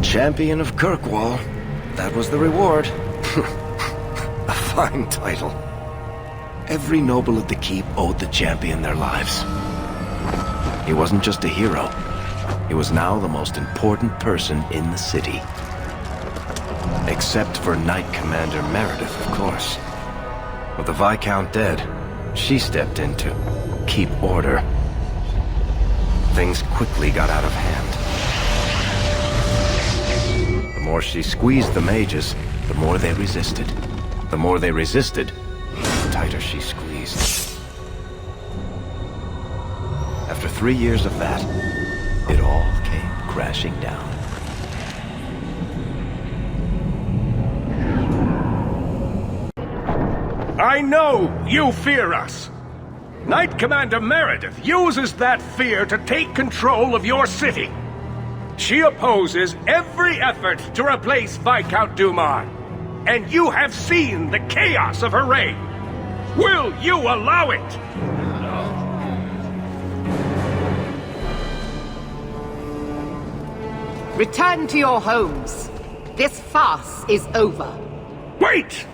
Champion of Kirkwall. That was the reward. A fine title. Every noble at the keep owed the champion their lives. He wasn't just a hero. He was now the most important person in the city. Except for Knight Commander Meredith, of course. With the Viscount dead, she stepped in to keep order. Things quickly got out of hand. The more she squeezed the mages, the more they resisted. The more they resisted, the tighter she squeezed. After 3 years of that, it all came crashing down. I know you fear us! Knight Commander Meredith uses that fear to take control of your city. She opposes every effort to replace Viscount Dumas, and you have seen the chaos of her reign. Will you allow it? Return to your homes. This farce is over. Wait!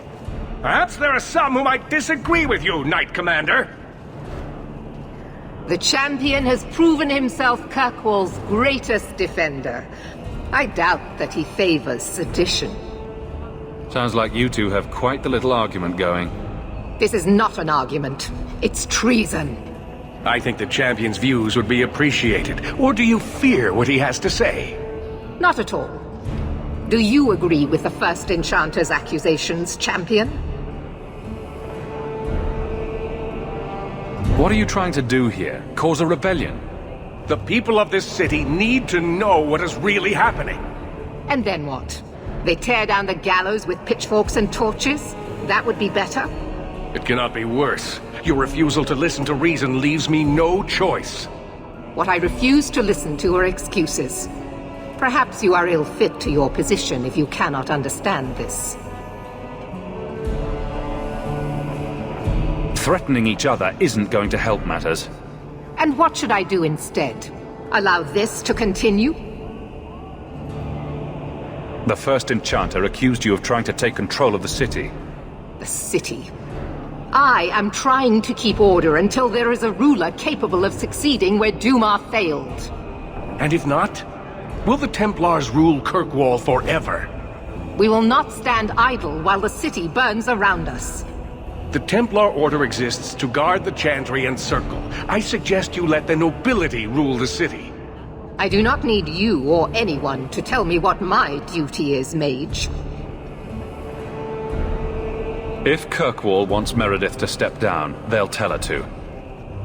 Perhaps there are some who might disagree with you, Knight Commander. The champion has proven himself Kirkwall's greatest defender. I doubt that he favors sedition. Sounds like you two have quite the little argument going. This is not an argument. It's treason. I think the champion's views would be appreciated. Or do you fear what he has to say? Not at all. Do you agree with the First Enchanter's accusations, champion? What are you trying to do here? Cause a rebellion? The people of this city need to know what is really happening. And then what? They tear down the gallows with pitchforks and torches? That would be better? It cannot be worse. Your refusal to listen to reason leaves me no choice. What I refuse to listen to are excuses. Perhaps you are ill-fit to your position if you cannot understand this. Threatening each other isn't going to help matters. And what should I do instead? Allow this to continue? The First Enchanter accused you of trying to take control of the city. The city. I am trying to keep order until there is a ruler capable of succeeding where Dumas failed. And if not? Will the Templars rule Kirkwall forever? We will not stand idle while the city burns around us. The Templar Order exists to guard the Chantry and Circle. I suggest you let the nobility rule the city. I do not need you or anyone to tell me what my duty is, mage. If Kirkwall wants Meredith to step down, they'll tell her to.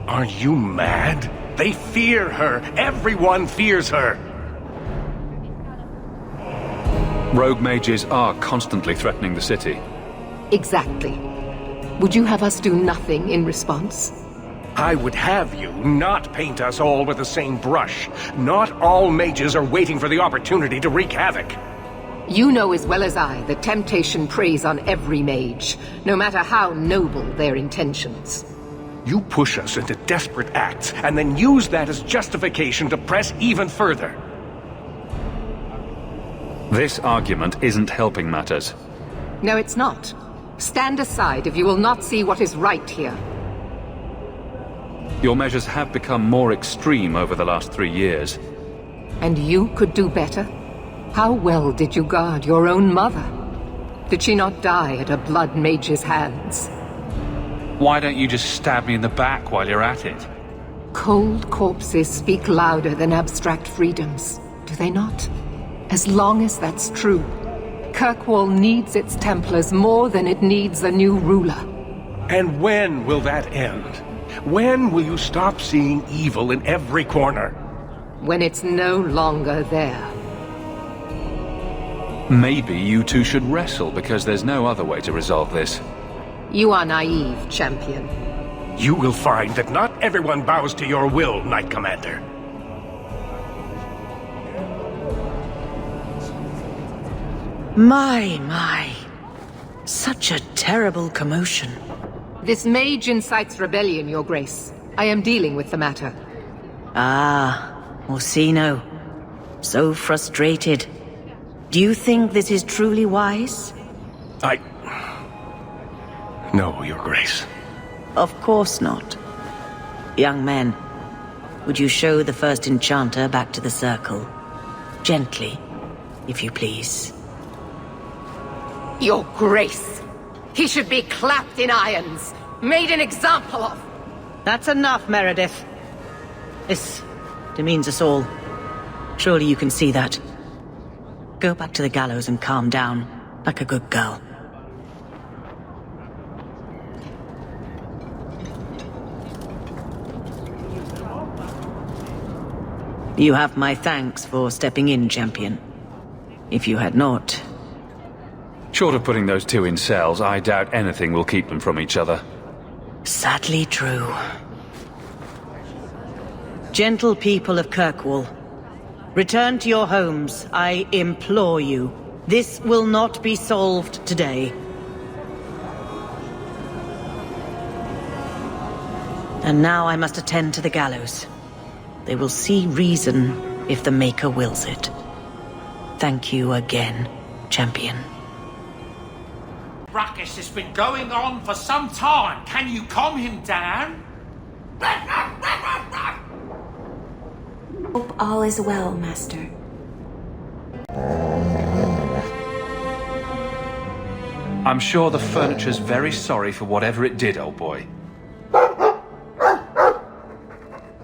Are you mad? They fear her. Everyone fears her. Rogue mages are constantly threatening the city. Exactly. Would you have us do nothing in response? I would have you not paint us all with the same brush. Not all mages are waiting for the opportunity to wreak havoc. You know as well as I that temptation preys on every mage, no matter how noble their intentions. You push us into desperate acts, and then use that as justification to press even further. This argument isn't helping matters. No, it's not. Stand aside if you will not see what is right here. Your measures have become more extreme over the last 3 years. And you could do better? How well did you guard your own mother? Did she not die at a blood mage's hands? Why don't you just stab me in the back while you're at it? Cold corpses speak louder than abstract freedoms, do they not? As long as that's true, Kirkwall needs its Templars more than it needs a new ruler. And when will that end? When will you stop seeing evil in every corner? When it's no longer there. Maybe you two should wrestle, because there's no other way to resolve this. You are naive, champion. You will find that not everyone bows to your will, Knight Commander. My. Such a terrible commotion. This mage incites rebellion, Your Grace. I am dealing with the matter. Ah, Orsino. So frustrated. Do you think this is truly wise? No, Your Grace. Of course not. Young men, would you show the first enchanter back to the circle? Gently, if you please. Your Grace! He should be clapped in irons, made an example of! That's enough, Meredith. This demeans us all. Surely you can see that. Go back to the gallows and calm down, like a good girl. You have my thanks for stepping in, champion. If you had not... Short of putting those two in cells, I doubt anything will keep them from each other. Sadly true. Gentle people of Kirkwall, return to your homes, I implore you. This will not be solved today. And now I must attend to the gallows. They will see reason if the Maker wills it. Thank you again, champion. Ruckus has been going on for some time. Can you calm him down? Hope all is well, Master. I'm sure the furniture's very sorry for whatever it did, old boy.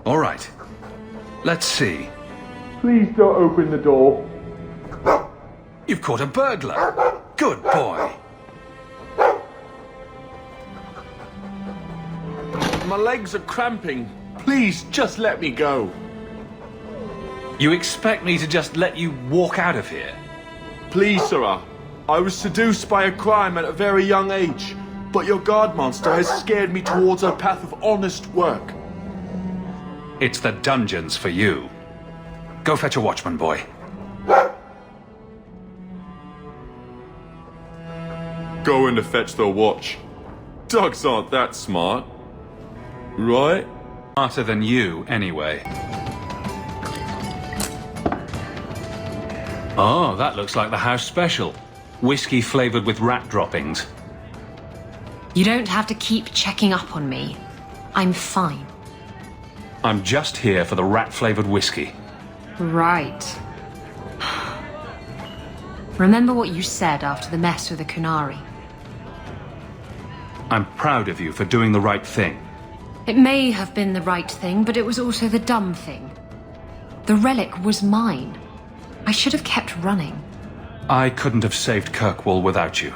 All right. Let's see. Please don't open the door. You've caught a burglar. Good boy. My legs are cramping. Please, just let me go. You expect me to just let you walk out of here? Please, sirrah. I was seduced by a crime at a very young age, but your guard monster has scared me towards a path of honest work. It's the dungeons for you. Go fetch a watchman, boy. Going to fetch the watch. Dogs aren't that smart. Right? Smarter than you, anyway. Oh, that looks like the house special. Whiskey flavored with rat droppings. You don't have to keep checking up on me. I'm fine. I'm just here for the rat-flavored whiskey. Right. Remember what you said after the mess with the Kunari. I'm proud of you for doing the right thing. It may have been the right thing, but it was also the dumb thing. The relic was mine. I should have kept running. I couldn't have saved Kirkwall without you.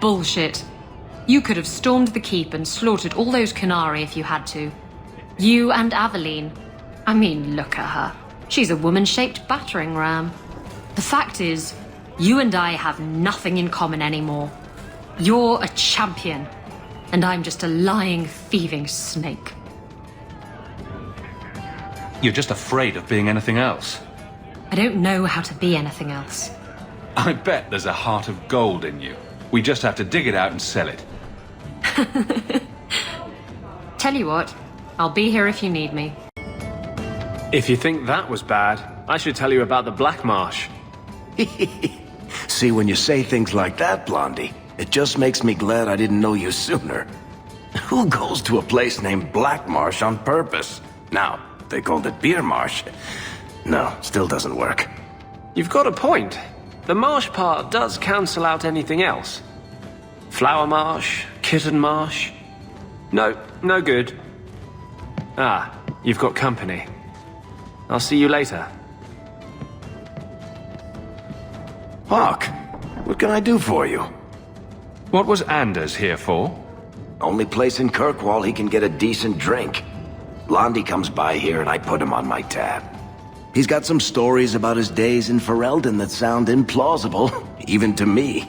Bullshit. You could have stormed the keep and slaughtered all those Kunari if you had to. You and Aveline. I mean, look at her. She's a woman-shaped battering ram. The fact is, you and I have nothing in common anymore. You're a champion, and I'm just a lying, thieving snake. You're just afraid of being anything else. I don't know how to be anything else. I bet there's a heart of gold in you. We just have to dig it out and sell it. Tell you what, I'll be here if you need me. If you think that was bad, I should tell you about the Black Marsh. See, when you say things like that, Blondie, it just makes me glad I didn't know you sooner. Who goes to a place named Black Marsh on purpose? Now, they called it Beer Marsh. No, still doesn't work. You've got a point. The marsh part does cancel out anything else. Flower Marsh, Kitten Marsh. No, no good. Ah, you've got company. I'll see you later. Hawke, what can I do for you? What was Anders here for? Only place in Kirkwall he can get a decent drink. Blondie comes by here and I put him on my tab. He's got some stories about his days in Ferelden that sound implausible, even to me.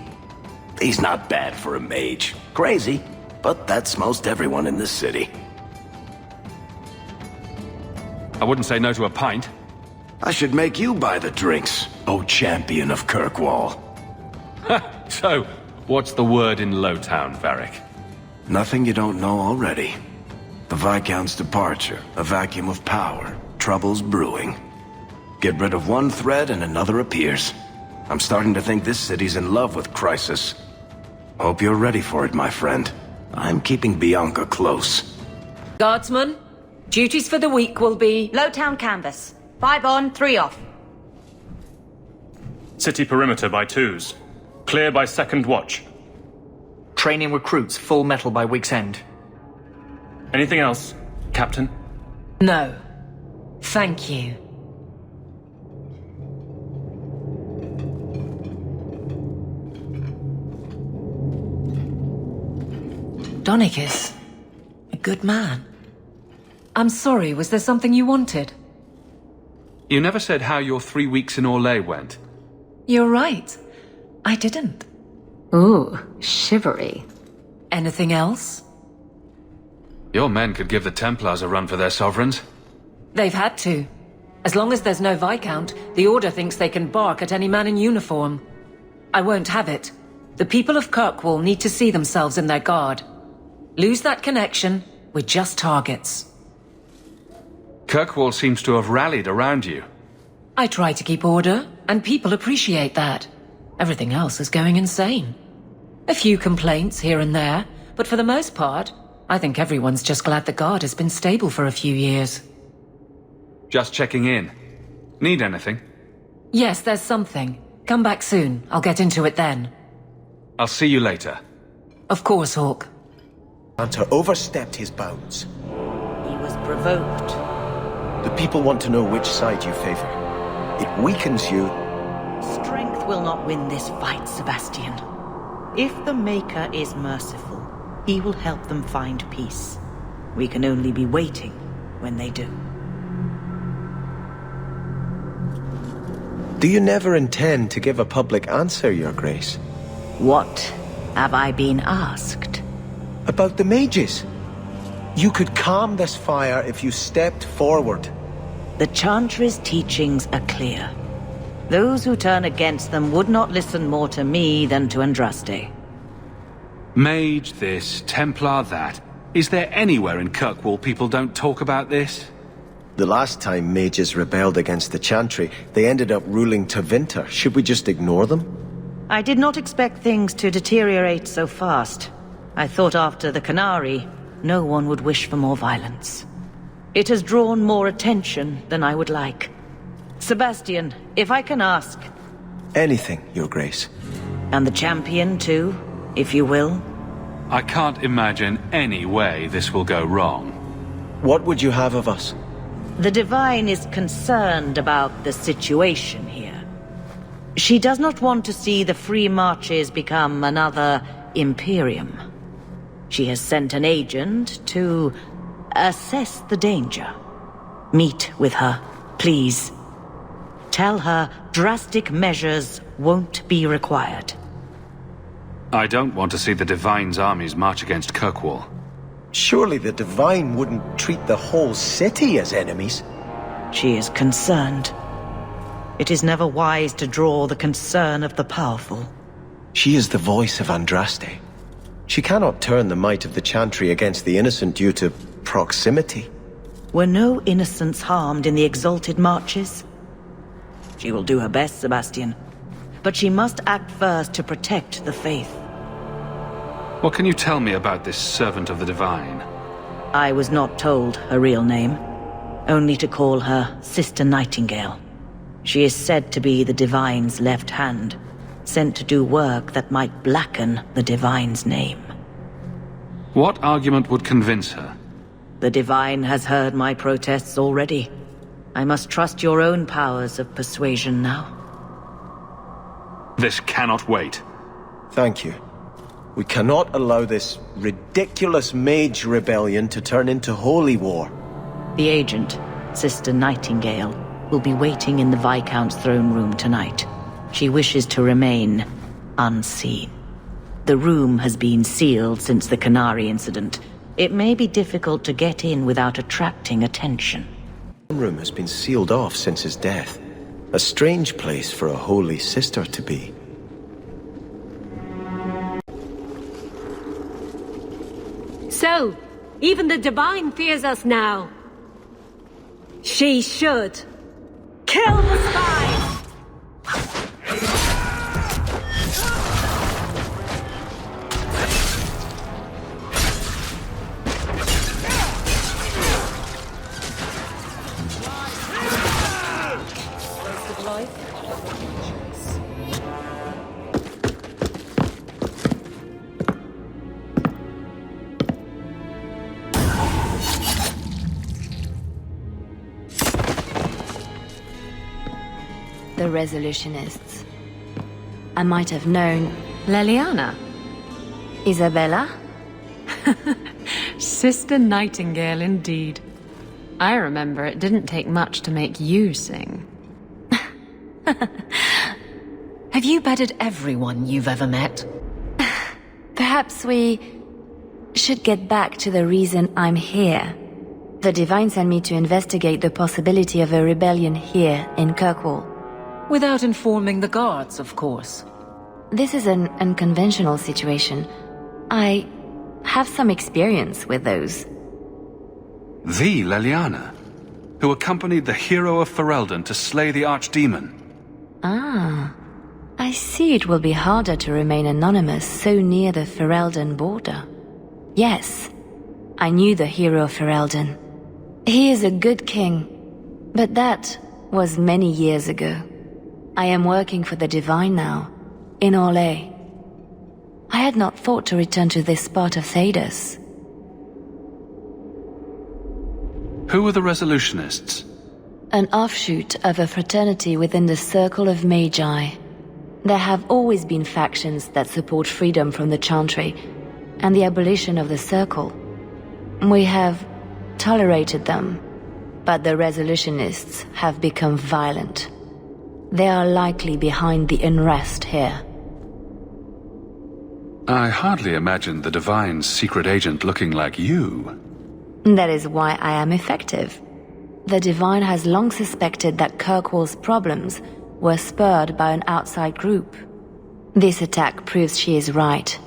He's not bad for a mage. Crazy, but that's most everyone in this city. I wouldn't say no to a pint. I should make you buy the drinks, oh champion of Kirkwall. So, what's the word in Lowtown, Varric? Nothing you don't know already. The Viscount's departure, a vacuum of power, troubles brewing. Get rid of one thread and another appears. I'm starting to think this city's in love with Crisis. Hope you're ready for it, my friend. I'm keeping Bianca close. Guardsmen, duties for the week will be... Lowtown canvas. 5 on, 3 off. City perimeter by 2s. Clear by 2nd watch. Training recruits full metal by week's end. Anything else, Captain? No. Thank you. Donicus. A good man. I'm sorry, was there something you wanted? You never said how your 3 weeks in Orlais went. You're right. I didn't. Ooh, shivery. Anything else? Your men could give the Templars a run for their sovereigns. They've had to. As long as there's no Viscount, the Order thinks they can bark at any man in uniform. I won't have it. The people of Kirkwall need to see themselves in their guard. Lose that connection, we're just targets. Kirkwall seems to have rallied around you. I try to keep order, and people appreciate that. Everything else is going insane. A few complaints here and there, but for the most part, I think everyone's just glad the guard has been stable for a few years. Just checking in. Need anything? Yes, there's something. Come back soon. I'll get into it then. I'll see you later. Of course, Hawke. Hunter overstepped his bounds. He was provoked. The people want to know which side you favor. It weakens you. Strength will not win this fight, Sebastian. If the Maker is merciful, he will help them find peace. We can only be waiting when they do. Do you never intend to give a public answer, Your Grace? What have I been asked? About the mages. You could calm this fire if you stepped forward. The Chantry's teachings are clear. Those who turn against them would not listen more to me than to Andraste. Mage this, Templar that. Is there anywhere in Kirkwall people don't talk about this? The last time mages rebelled against the Chantry, they ended up ruling Tevinter. Should we just ignore them? I did not expect things to deteriorate so fast. I thought after the Canary, no one would wish for more violence. It has drawn more attention than I would like. Sebastian, if I can ask... Anything, Your Grace. And the champion too, if you will? I can't imagine any way this will go wrong. What would you have of us? The Divine is concerned about the situation here. She does not want to see the Free Marches become another Imperium. She has sent an agent to assess the danger. Meet with her, please. Tell her drastic measures won't be required. I don't want to see the Divine's armies march against Kirkwall. Surely the Divine wouldn't treat the whole city as enemies. She is concerned. It is never wise to draw the concern of the powerful. She is the voice of Andraste. She cannot turn the might of the Chantry against the innocent due to proximity. Were no innocents harmed in the exalted marches? She will do her best, Sebastian. But she must act first to protect the faith. What can you tell me about this servant of the Divine? I was not told her real name. Only to call her Sister Nightingale. She is said to be the Divine's left hand, sent to do work that might blacken the Divine's name. What argument would convince her? The Divine has heard my protests already. I must trust your own powers of persuasion now. This cannot wait. Thank you. We cannot allow this ridiculous mage rebellion to turn into holy war. The agent, Sister Nightingale, will be waiting in the Viscount's throne room tonight. She wishes to remain unseen. The room has been sealed since the Canary incident. It may be difficult to get in without attracting attention. The room has been sealed off since his death. A strange place for a holy sister to be. So, even the Divine fears us now. She should. Kill the spies! The resolutionists. I might have known... Leliana? Isabella? Sister Nightingale, indeed. I remember it didn't take much to make you sing. Have you bedded everyone you've ever met? Perhaps we should get back to the reason I'm here. The Divine sent me to investigate the possibility of a rebellion here in Kirkwall. Without informing the guards, of course. This is an unconventional situation. I have some experience with those. The Leliana, who accompanied the hero of Ferelden to slay the archdemon. Ah, I see it will be harder to remain anonymous so near the Ferelden border. Yes, I knew the hero of Ferelden. He is a good king, but that was many years ago. I am working for the Divine now, in Orlais. I had not thought to return to this part of Thedas. Who are the resolutionists? An offshoot of a fraternity within the Circle of Magi. There have always been factions that support freedom from the Chantry and the abolition of the Circle. We have tolerated them, but the resolutionists have become violent. They are likely behind the unrest here. I hardly imagined the Divine's secret agent looking like you. That is why I am effective. The Divine has long suspected that Kirkwall's problems were spurred by an outside group. This attack proves she is right.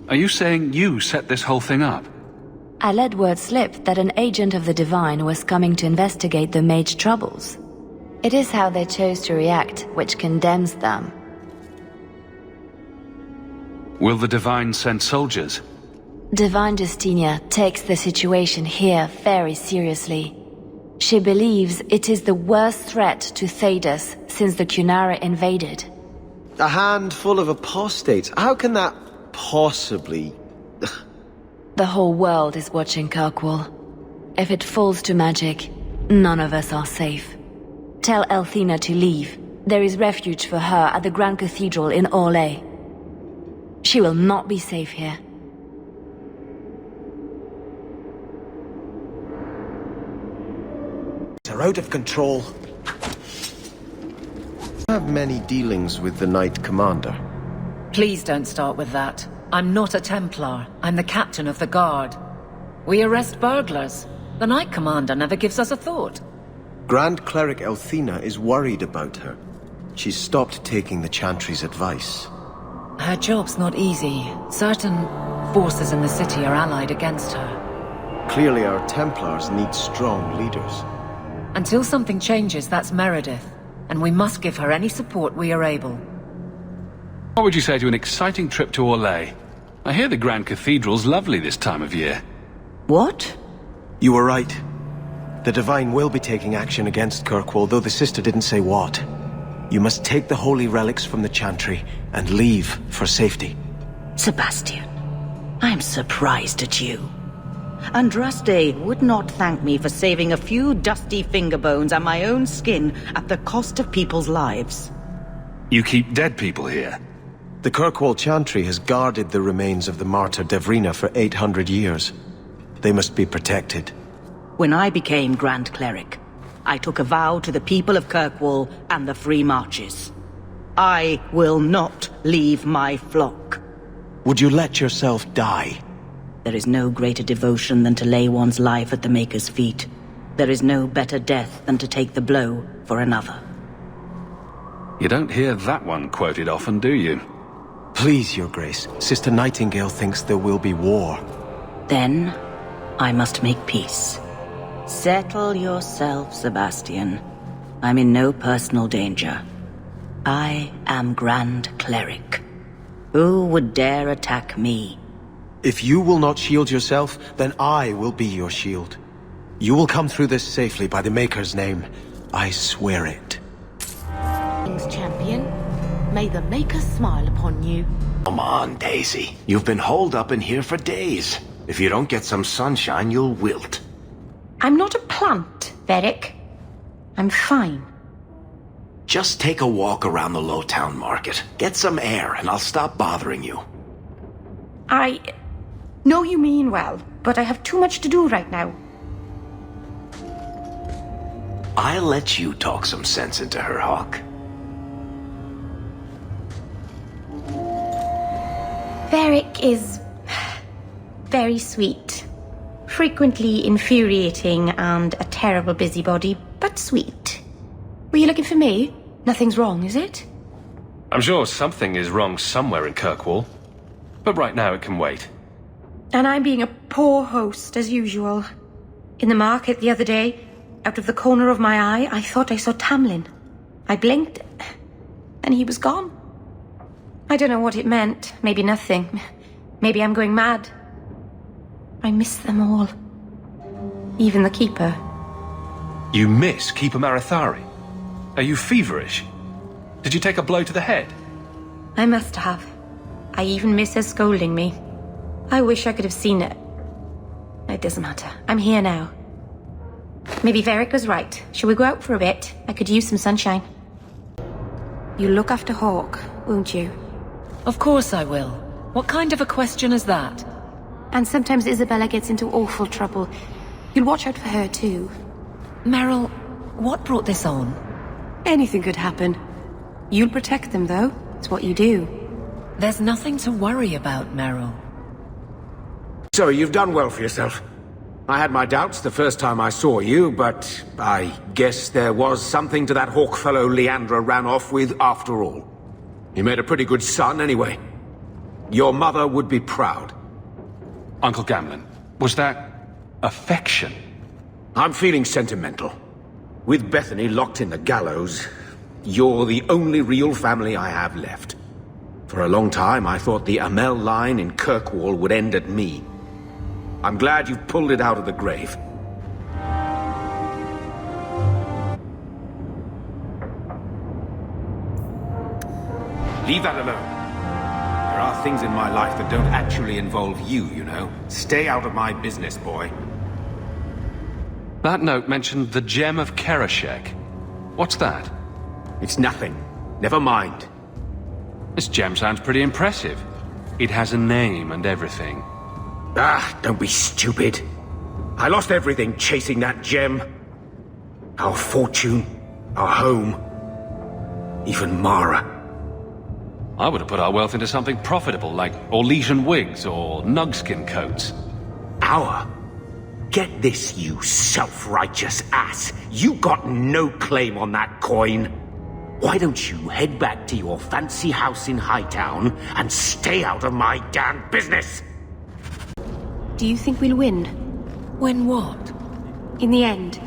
Are you saying you set this whole thing up? I let word slip that an agent of the Divine was coming to investigate the mage troubles. It is how they chose to react which condemns them. Will the Divine send soldiers? Divine Justinia takes the situation here very seriously. She believes it is the worst threat to Thedas since the Cunara invaded. A handful of apostates? How can that possibly... The whole world is watching Kirkwall. If it falls to magic, none of us are safe. Tell Elthina to leave. There is refuge for her at the Grand Cathedral in Orlais. She will not be safe here. They're out of control. I have many dealings with the Knight Commander. Please don't start with that. I'm not a Templar. I'm the captain of the guard. We arrest burglars. The Knight Commander never gives us a thought. Grand Cleric Elthina is worried about her. She's stopped taking the Chantry's advice. Her job's not easy. Certain forces in the city are allied against her. Clearly our Templars need strong leaders. Until something changes, that's Meredith. And we must give her any support we are able. What would you say to an exciting trip to Orlais? I hear the Grand Cathedral's lovely this time of year. What? You were right. The Divine will be taking action against Kirkwall, though the sister didn't say what. You must take the holy relics from the Chantry and leave for safety. Sebastian, I'm surprised at you. Andraste would not thank me for saving a few dusty finger bones and my own skin at the cost of people's lives. You keep dead people here? The Kirkwall Chantry has guarded the remains of the martyr Devrina for 800 years. They must be protected. When I became Grand Cleric, I took a vow to the people of Kirkwall and the Free Marches. I will not leave my flock. Would you let yourself die? There is no greater devotion than to lay one's life at the Maker's feet. There is no better death than to take the blow for another. You don't hear that one quoted often, do you? Please, Your Grace. Sister Nightingale thinks there will be war. Then, I must make peace. Settle yourself, Sebastian. I'm in no personal danger. I am Grand Cleric. Who would dare attack me? If you will not shield yourself, then I will be your shield. You will come through this safely by the Maker's name. I swear it. Greetings, champion. May the Maker smile upon you. Come on, Daisy. You've been holed up in here for days. If you don't get some sunshine, you'll wilt. I'm not a plant, Varric. I'm fine. Just take a walk around the Lowtown Market. Get some air, and I'll stop bothering you. I know you mean well, but I have too much to do right now. I'll let you talk some sense into her, Hawke. Varric is very sweet. Frequently infuriating and a terrible busybody, but sweet. Were you looking for me? Nothing's wrong, is it? I'm sure something is wrong somewhere in Kirkwall. But right now it can wait. And I'm being a poor host, as usual. In the market the other day, out of the corner of my eye, I thought I saw Tamlin. I blinked, and he was gone. I don't know what it meant. Maybe nothing. Maybe I'm going mad. I miss them all. Even the Keeper. You miss Keeper Marithari? Are you feverish? Did you take a blow to the head? I must have. I even miss her scolding me. I wish I could have seen it. It doesn't matter. I'm here now. Maybe Varric was right. Shall we go out for a bit? I could use some sunshine. You'll look after Hawke, won't you? Of course I will. What kind of a question is that? And sometimes Isabella gets into awful trouble. You'll watch out for her, too. Meryl, what brought this on? Anything could happen. You'll protect them, though. It's what you do. There's nothing to worry about, Meryl. So, you've done well for yourself. I had my doubts the first time I saw you, but I guess there was something to that Hawke fellow Leandra ran off with after all. You made a pretty good son, anyway. Your mother would be proud. Uncle Gamlin, was that affection? I'm feeling sentimental. With Bethany locked in the gallows, you're the only real family I have left. For a long time, I thought the Amel line in Kirkwall would end at me. I'm glad you've pulled it out of the grave. Leave that alone. There are things in my life that don't actually involve you, you know. Stay out of my business, boy. That note mentioned the Gem of Kerashek. What's that? It's nothing. Never mind. This gem sounds pretty impressive. It has a name and everything. Ah, don't be stupid. I lost everything chasing that gem. Our fortune, our home, even Mara. I would have put our wealth into something profitable, like Orlesian wigs or nugskin coats. Our? Get this, you self-righteous ass. You got no claim on that coin. Why don't you head back to your fancy house in Hightown and stay out of my damn business? Do you think we'll win? Win what? In the end.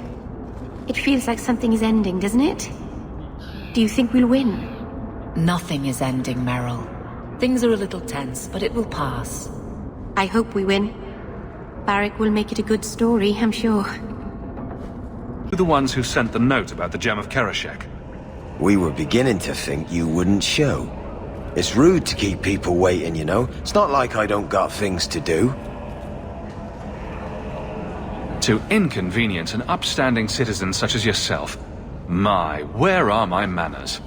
It feels like something is ending, doesn't it? Do you think we'll win? Nothing is ending, Meryl. Things are a little tense, but it will pass. I hope we win. Varric will make it a good story, I'm sure. Who are the ones who sent the note about the Gem of Kerashek? We were beginning to think you wouldn't show. It's rude to keep people waiting, you know? It's not like I don't got things to do. To inconvenience an upstanding citizen such as yourself. My, where are my manners?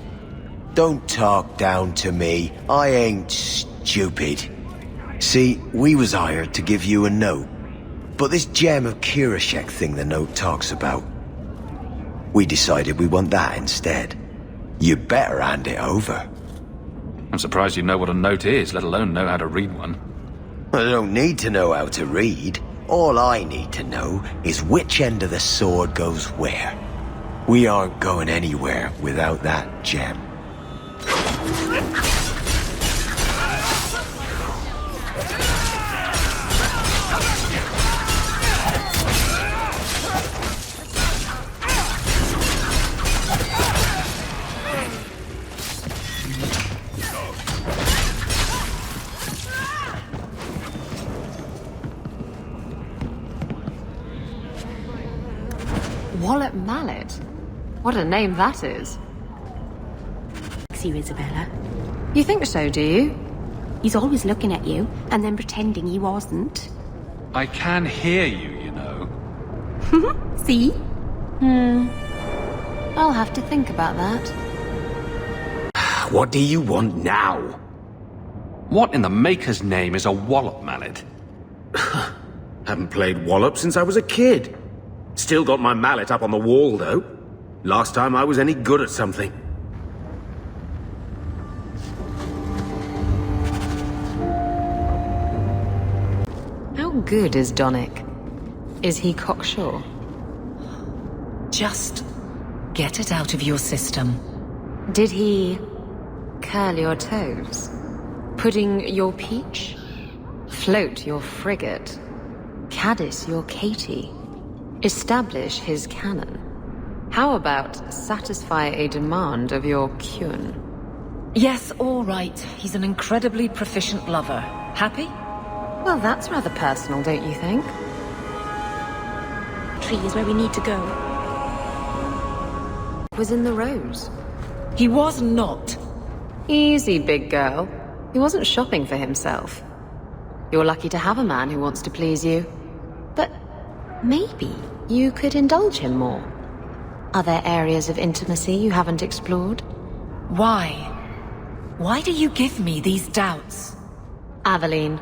Don't talk down to me. I ain't stupid. See, we was hired to give you a note. But this Gem of Kerashek thing the note talks about, we decided we want that instead. You better hand it over. I'm surprised you know what a note is, let alone know how to read one. I don't need to know how to read. All I need to know is which end of the sword goes where. We aren't going anywhere without that gem. Wallet Mallet? What a name that is. likes you, Isabella. You think so, do you? He's always looking at you, and then pretending he wasn't. I can hear you, you know. See? I'll have to think about that. What do you want now? What in the maker's name is a wallop mallet? Haven't played wallop since I was a kid. Still got my mallet up on the wall, though. Last time I was any good at something. How good is Donnick? Is he cocksure? Just get it out of your system. Did he curl your toes? Pudding your peach? Float your frigate? Caddis your Katie? Establish his cannon? How about satisfy a demand of your Kyun? Yes, all right. He's an incredibly proficient lover. Happy? Well, that's rather personal, don't you think? Tree is where we need to go. Was in the rose. He was not. Easy, big girl. He wasn't shopping for himself. You're lucky to have a man who wants to please you. But maybe you could indulge him more. Are there areas of intimacy you haven't explored? Why? Why do you give me these doubts? Aveline,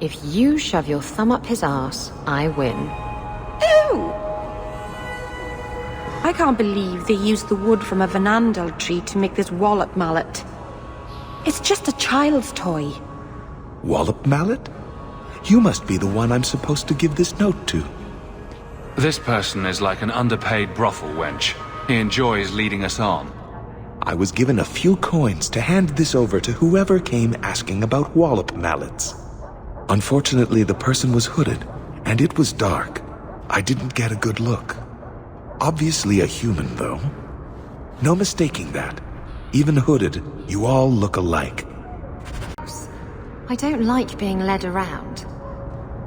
if you shove your thumb up his arse, I win. Ew! I can't believe they used the wood from a Vanandel tree to make this wallop mallet. It's just a child's toy. Wallop mallet? You must be the one I'm supposed to give this note to. This person is like an underpaid brothel wench. He enjoys leading us on. I was given a few coins to hand this over to whoever came asking about wallop mallets. Unfortunately, the person was hooded, and it was dark. I didn't get a good look. Obviously a human, though. No mistaking that. Even hooded, you all look alike. I don't like being led around.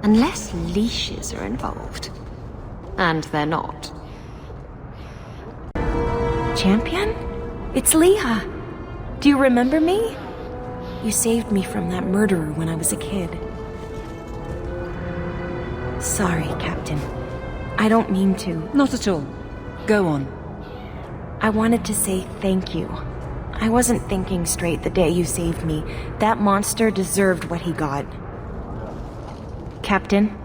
Unless leashes are involved. And they're not. Champion? It's Leah. Do you remember me? You saved me from that murderer when I was a kid. Sorry, Captain. I don't mean to. Not at all. Go on. I wanted to say thank you. I wasn't thinking straight the day you saved me. That monster deserved what he got. Captain?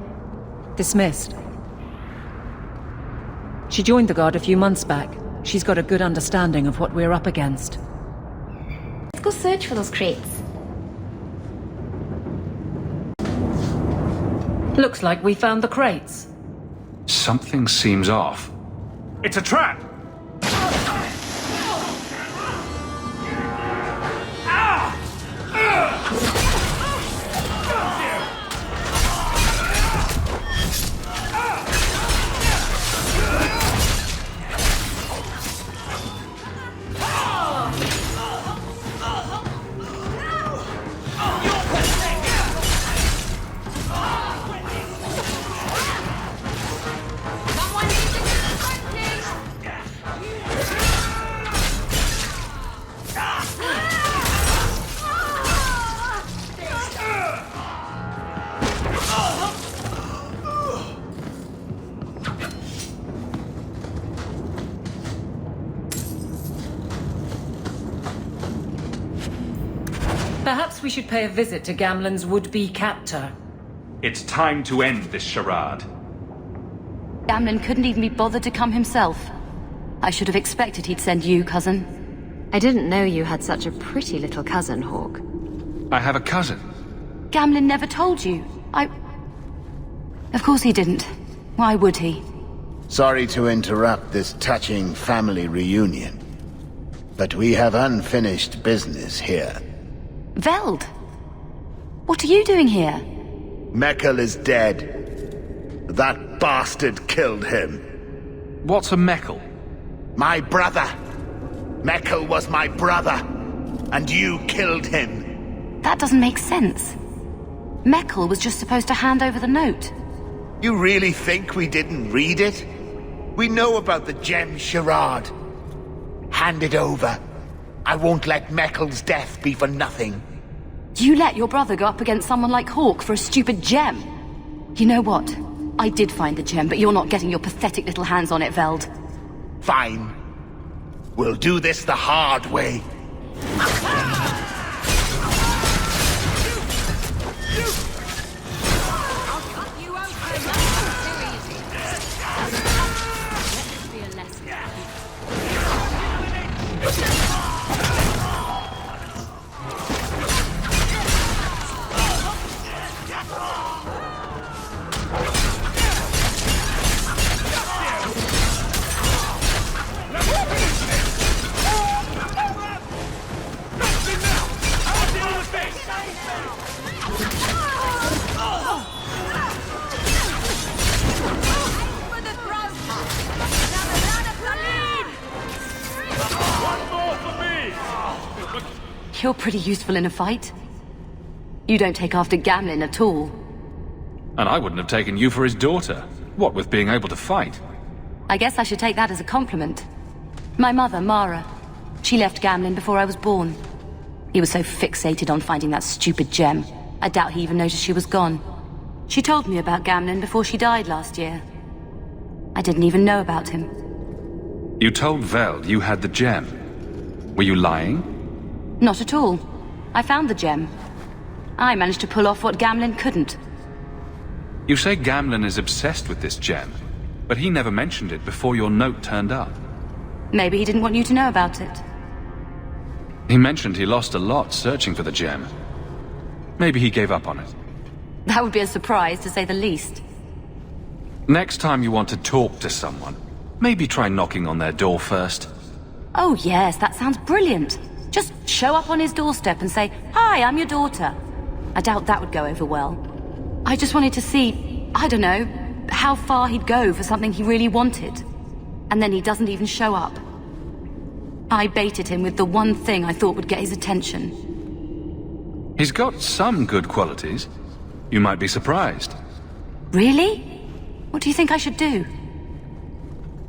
Dismissed. She joined the Guard a few months back. She's got a good understanding of what we're up against. Let's go search for those crates. Looks like we found the crates. Something seems off. It's a trap! Perhaps we should pay a visit to Gamlen's would-be captor. It's time to end this charade. Gamlen couldn't even be bothered to come himself. I should have expected he'd send you, cousin. I didn't know you had such a pretty little cousin, Hawke. I have a cousin. Gamlen never told you. Of course he didn't. Why would he? Sorry to interrupt this touching family reunion, but we have unfinished business here. Veld! What are you doing here? Mekkel is dead. That bastard killed him. What's a Mekkel? My brother. Mekkel was my brother, and you killed him. That doesn't make sense. Mekkel was just supposed to hand over the note. You really think we didn't read it? We know about the gem charade. Hand it over. I won't let Meckel's death be for nothing. You let your brother go up against someone like Hawke for a stupid gem. You know what? I did find the gem, but you're not getting your pathetic little hands on it, Veld. Fine. We'll do this the hard way. You're pretty useful in a fight. You don't take after Gamlin at all. And I wouldn't have taken you for his daughter. What with being able to fight? I guess I should take that as a compliment. My mother, Mara, she left Gamlin before I was born. He was so fixated on finding that stupid gem, I doubt he even noticed she was gone. She told me about Gamlin before she died last year. I didn't even know about him. You told Veld you had the gem. Were you lying? Not at all. I found the gem. I managed to pull off what Gamlin couldn't. You say Gamlin is obsessed with this gem, but he never mentioned it before your note turned up. Maybe he didn't want you to know about it. He mentioned he lost a lot searching for the gem. Maybe he gave up on it. That would be a surprise, to say the least. Next time you want to talk to someone, maybe try knocking on their door first. Oh yes, that sounds brilliant. Just show up on his doorstep and say, "Hi, I'm your daughter." I doubt that would go over well. I just wanted to see, I don't know, how far he'd go for something he really wanted. And then he doesn't even show up. I baited him with the one thing I thought would get his attention. He's got some good qualities. You might be surprised. Really? What do you think I should do?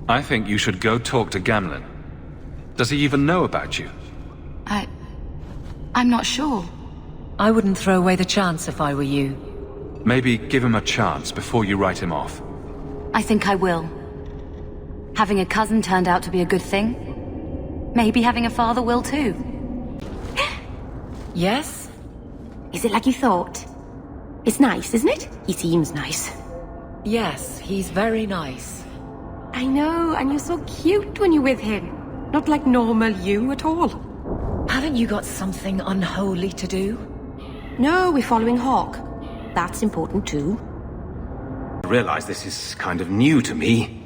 I think you should go talk to Gamlin. Does he even know about you? I'm not sure. I wouldn't throw away the chance if I were you. Maybe give him a chance before you write him off. I think I will. Having a cousin turned out to be a good thing. Maybe having a father will too. Yes? Is it like you thought? It's nice, isn't it? He seems nice. Yes, he's very nice. I know, and you're so cute when you're with him. Not like normal you at all. Haven't you got something unholy to do? No, we're following Hawke. That's important too. I realize this is kind of new to me.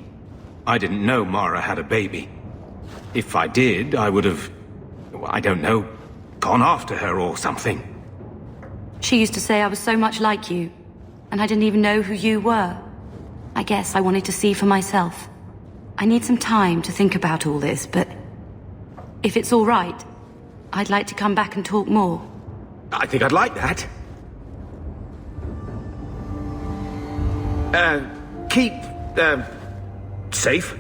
I didn't know Mara had a baby. If I did, I would have, I don't know, gone after her or something. She used to say I was so much like you, and I didn't even know who you were. I guess I wanted to see for myself. I need some time to think about all this, but if it's all right, I'd like to come back and talk more. I think I'd like that. Keep, safe.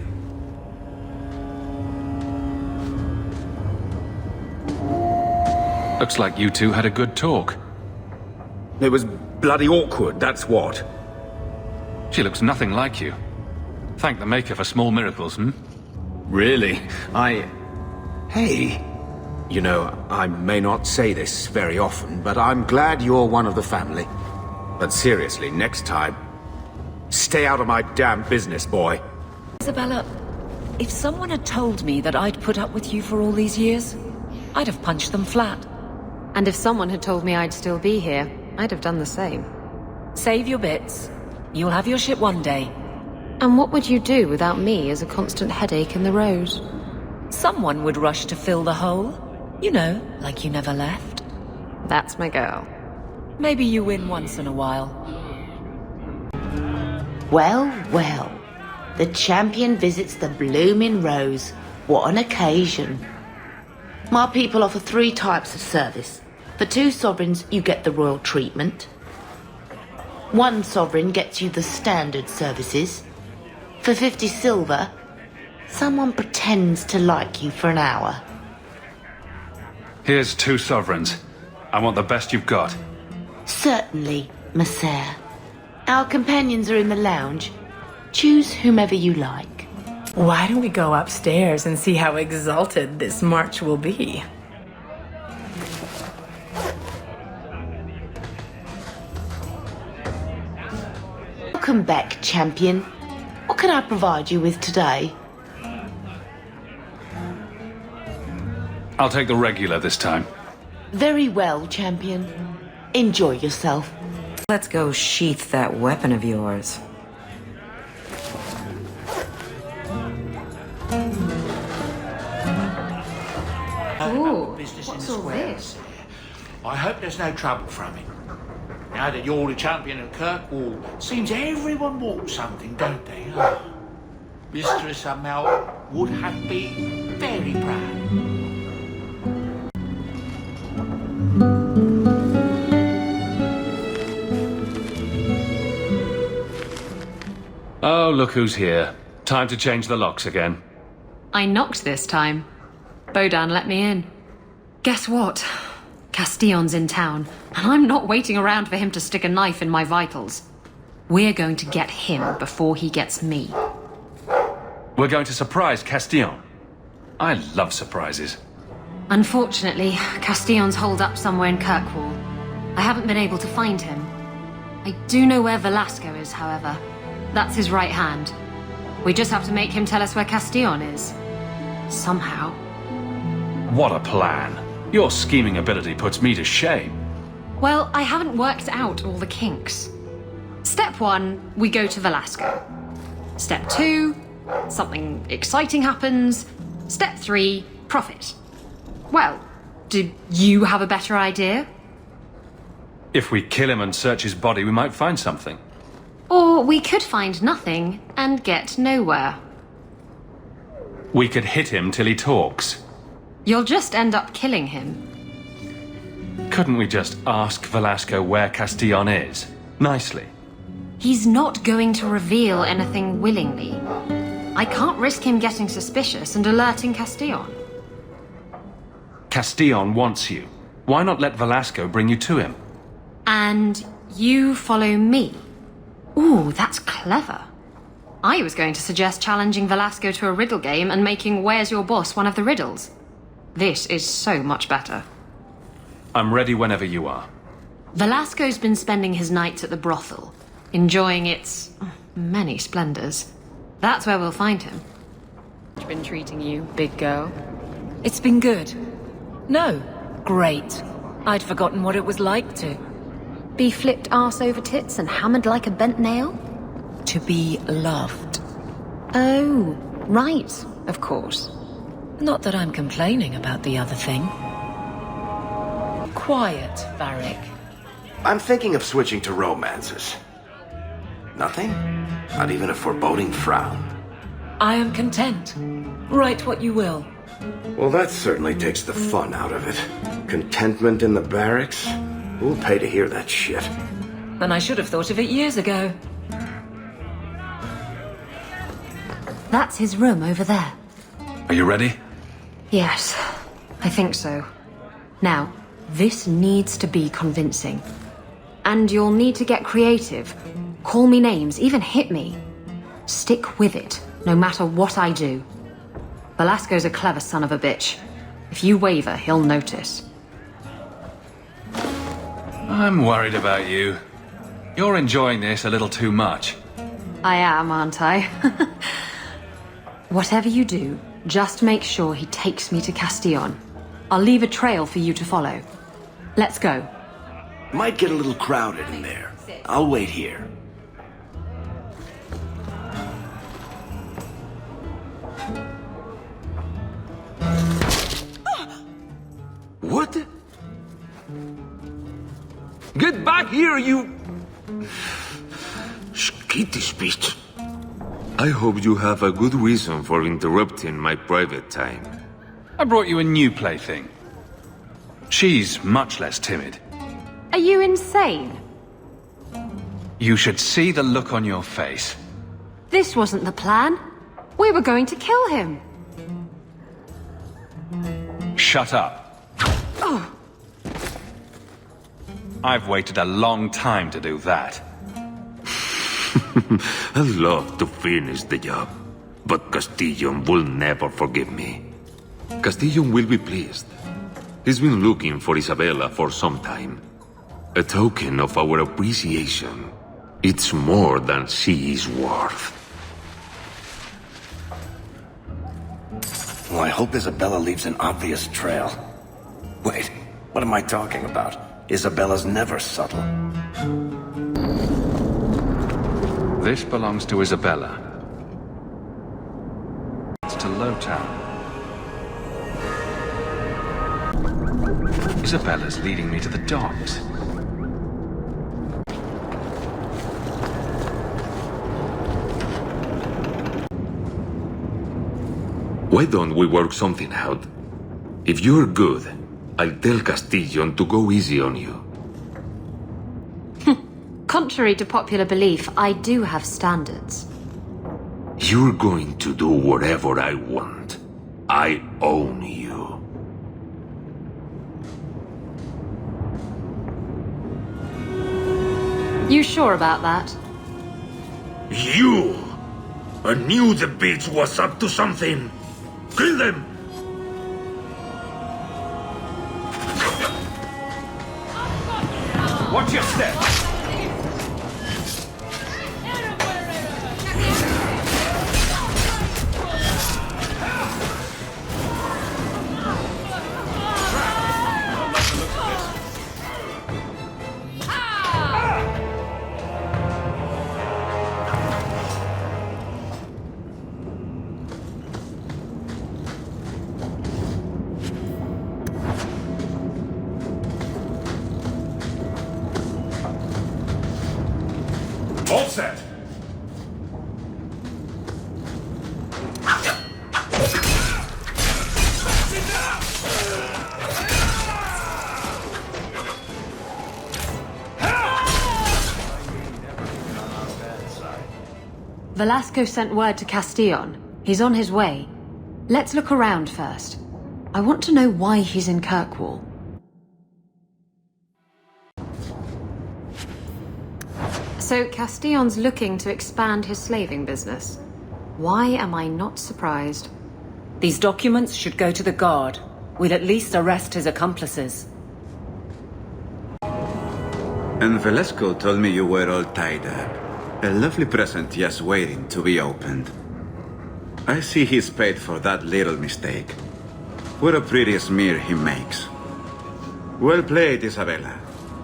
Looks like you two had a good talk. It was bloody awkward, that's what. She looks nothing like you. Thank the Maker for small miracles, Really? Hey. You know, I may not say this very often, but I'm glad you're one of the family. But seriously, next time, stay out of my damn business, boy. Isabella, if someone had told me that I'd put up with you for all these years, I'd have punched them flat. And if someone had told me I'd still be here, I'd have done the same. Save your bits. You'll have your ship one day. And what would you do without me as a constant headache in the road? Someone would rush to fill the hole. You know, like you never left. That's my girl. Maybe you win once in a while. Well, well. The champion visits the blooming rose. What an occasion. My people offer 3 types of service. For 2 sovereigns, you get the royal treatment. 1 sovereign gets you the standard services. For 50 silver, someone pretends to like you for an hour. Here's 2 sovereigns. I want the best you've got. Certainly, Monsieur. Our companions are in the lounge. Choose whomever you like. Why don't we go upstairs and see how exalted this march will be? Welcome back, champion. What can I provide you with today? I'll take the regular this time. Very well, champion. Enjoy yourself. Let's go sheath that weapon of yours. Ooh, what's all this? I hope there's no trouble from it. Now that you're the champion of Kirkwall, seems everyone wants something, don't they? Oh. Mistress Amel would have been very proud. Oh, look who's here. Time to change the locks again. I knocked this time. Bodan let me in. Guess what? Castillon's in town, and I'm not waiting around for him to stick a knife in my vitals. We're going to get him before he gets me. We're going to surprise Castillon. I love surprises. Unfortunately, Castillon's holed up somewhere in Kirkwall. I haven't been able to find him. I do know where Velasco is, however. That's his right hand. We just have to make him tell us where Castillon is. Somehow. What a plan. Your scheming ability puts me to shame. Well, I haven't worked out all the kinks. Step 1, we go to Velasco. Step 2, something exciting happens. Step 3, profit. Well, do you have a better idea? If we kill him and search his body, we might find something. Or we could find nothing and get nowhere. We could hit him till he talks. You'll just end up killing him. Couldn't we just ask Velasco where Castillon is? Nicely. He's not going to reveal anything willingly. I can't risk him getting suspicious and alerting Castillon. Castillon wants you. Why not let Velasco bring you to him? And you follow me. Ooh, that's clever. I was going to suggest challenging Velasco to a riddle game and making Where's Your Boss one of the riddles. This is so much better. I'm ready whenever you are. Velasco's been spending his nights at the brothel, enjoying its many splendors. That's where we'll find him. Been treating you, big girl? It's been good. No, great. I'd forgotten what it was like to. Be flipped arse over tits and hammered like a bent nail? To be loved. Oh, right, of course. Not that I'm complaining about the other thing. Quiet, Varric. I'm thinking of switching to romances. Nothing? Not even a foreboding frown? I am content. Write what you will. Well, that certainly takes the fun out of it. Contentment in the barracks? Who'll pay to hear that shit? Then I should have thought of it years ago. That's his room over there. Are you ready? Yes, I think so. Now, this needs to be convincing. And you'll need to get creative. Call me names, even hit me. Stick with it, no matter what I do. Velasco's a clever son of a bitch. If you waver, he'll notice. I'm worried about you. You're enjoying this a little too much. I am, aren't I? Whatever you do, just make sure he takes me to Castillon. I'll leave a trail for you to follow. Let's go. Might get a little crowded in there. I'll wait here. What? Get back here, you... Skittish beast. I hope you have a good reason for interrupting my private time. I brought you a new plaything. She's much less timid. Are you insane? You should see the look on your face. This wasn't the plan. We were going to kill him. Shut up. No! I've waited a long time to do that. I'd love to finish the job, but Castillon will never forgive me. Castillon will be pleased. He's been looking for Isabella for some time. A token of our appreciation. It's more than she is worth. Well, I hope Isabella leaves an obvious trail. Wait, what am I talking about? Isabella's never subtle. This belongs to Isabella. It's to Lowtown. Isabella's leading me to the docks. Why don't we work something out? If you're good, I'll tell Castillon to go easy on you. Contrary to popular belief, I do have standards. You're going to do whatever I want. I own you. You sure about that? You! I knew the bitch was up to something. Kill them! Watch your step! All set. Velasco sent word to Castillon. He's on his way. Let's look around first. I want to know why he's in Kirkwall. So Castillon's looking to expand his slaving business. Why am I not surprised? These documents should go to the guard. We'll at least arrest his accomplices. And Velasco told me you were all tied up. A lovely present just waiting to be opened. I see he's paid for that little mistake. What a pretty smear he makes. Well played, Isabella.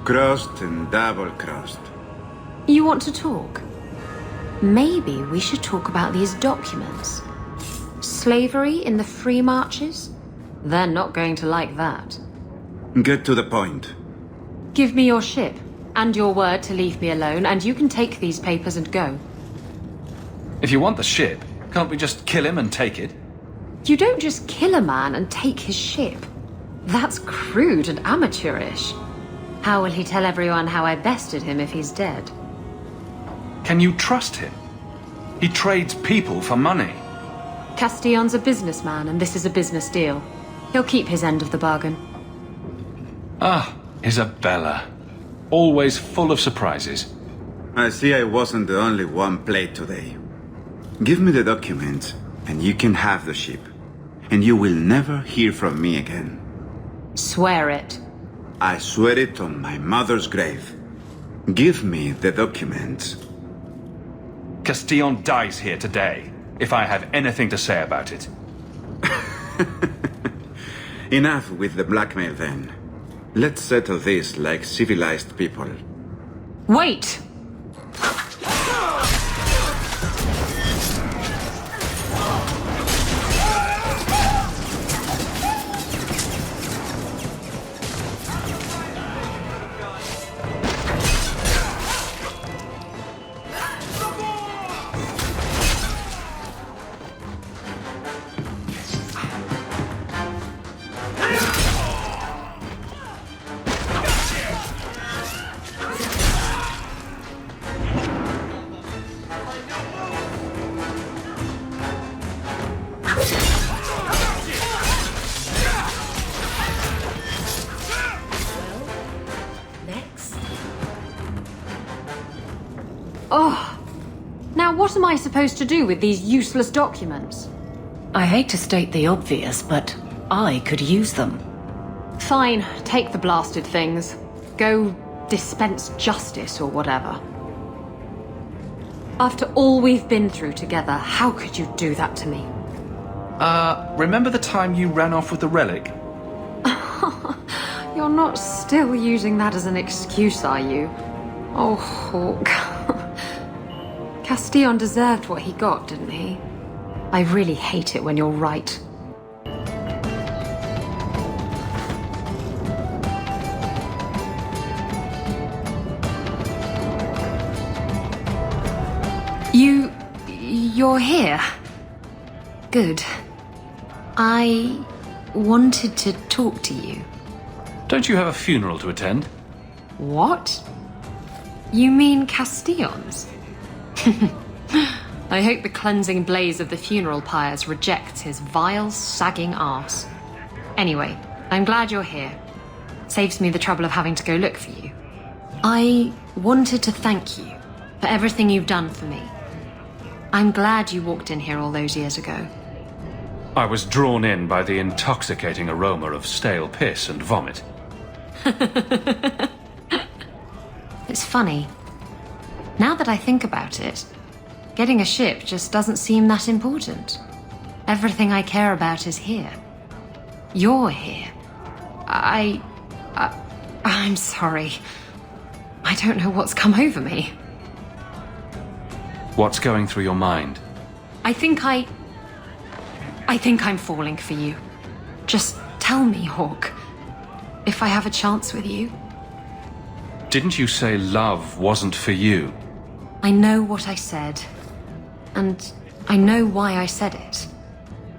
Crossed and double-crossed. You want to talk? Maybe we should talk about these documents. Slavery in the free marches? They're not going to like that. Get to the point. Give me your ship, and your word to leave me alone, and you can take these papers and go. If you want the ship, can't we just kill him and take it? You don't just kill a man and take his ship. That's crude and amateurish. How will he tell everyone how I bested him if he's dead? Can you trust him? He trades people for money. Castillon's a businessman, and this is a business deal. He'll keep his end of the bargain. Ah, Isabella. Always full of surprises. I see I wasn't the only one played today. Give me the documents, and you can have the ship. And you will never hear from me again. Swear it. I swear it on my mother's grave. Give me the documents. Castillon dies here today, if I have anything to say about it. Enough with the blackmail then. Let's settle this like civilized people. Wait! What am I supposed to do with these useless documents? I hate to state the obvious, but I could use them. Fine, take the blasted things. Go dispense justice or whatever. After all we've been through together, how could you do that to me? Remember the time you ran off with the relic? You're not still using that as an excuse, are you? Oh, Hawke. Castillon deserved what he got, didn't he? I really hate it when you're right. You're here. Good. I wanted to talk to you. Don't you have a funeral to attend? What? You mean Castillon's? I hope the cleansing blaze of the funeral pyres rejects his vile, sagging arse. Anyway, I'm glad you're here. Saves me the trouble of having to go look for you. I wanted to thank you for everything you've done for me. I'm glad you walked in here all those years ago. I was drawn in by the intoxicating aroma of stale piss and vomit. It's funny. Now that I think about it, getting a ship just doesn't seem that important. Everything I care about is here. You're here. I'm sorry. I don't know what's come over me. What's going through your mind? I think I'm falling for you. Just tell me, Hawke, if I have a chance with you. Didn't you say love wasn't for you? I know what I said. And I know why I said it.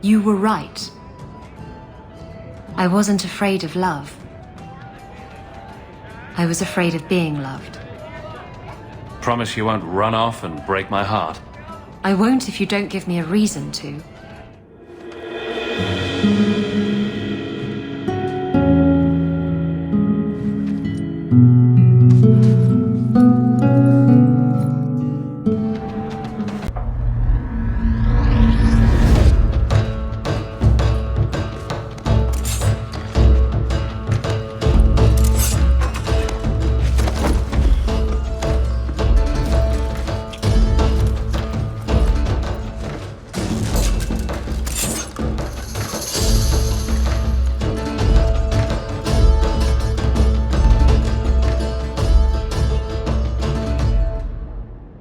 You were right. I wasn't afraid of love. I was afraid of being loved. Promise you won't run off and break my heart. I won't if you don't give me a reason to.